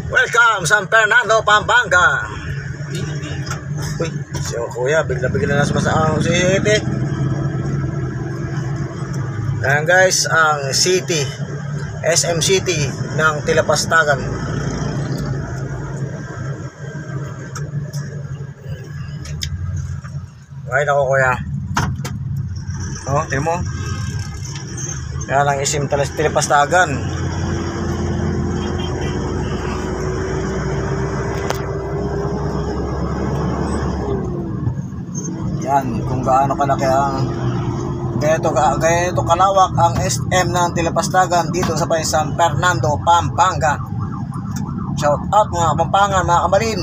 Welcome San Fernando, Pampanga. Uy, si kuya, bigla-bigla na sumasahang si City. Ayan guys, ang city, SM City ng Tilapastagan. Ay, nako kuya. Oh, tingnan mo. Kaya lang SM Tilapastagan. Yan, kung gaano kalaki ang gaano kalawak ang SM ng Tilapastagan dito sa San Fernando, Pampanga. Shout out mga Kapampangan, mga Kamalin.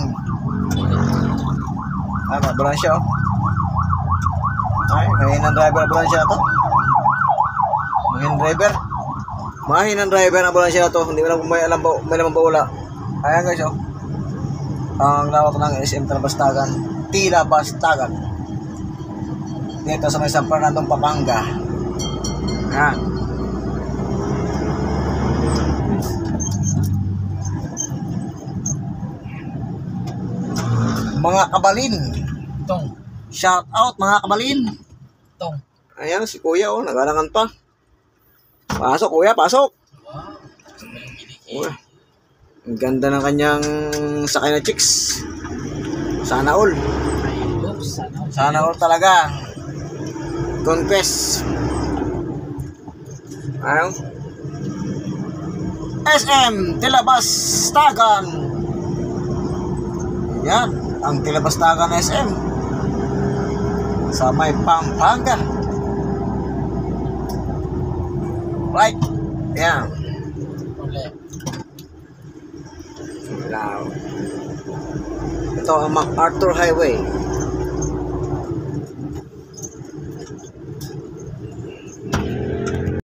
Ay, ambulansya oh. Ay, mahinang driver ambulansya to. Mahinang driver ambulansya to. Hindi mo lang may alam ba wala. Ayan guys oh. Ang lawak ng SM Tilapastagan dito sa may San Fernando, Pampanga. Yan. Mga kabalin. Tong. Shout out mga kabalin. Tong. Ayan si kuya oh, nagalangan pa. Pasok kuya, pasok. Uy, ang ganda ng kanyang sakay na chicks. Sana all. Sana all talaga. Confess. Ayaw. SM Tilapastagan. Yan, ang Tilapastagan SM sa may Pampanga. Right. Yan. Wow. Ito ang MacArthur Highway.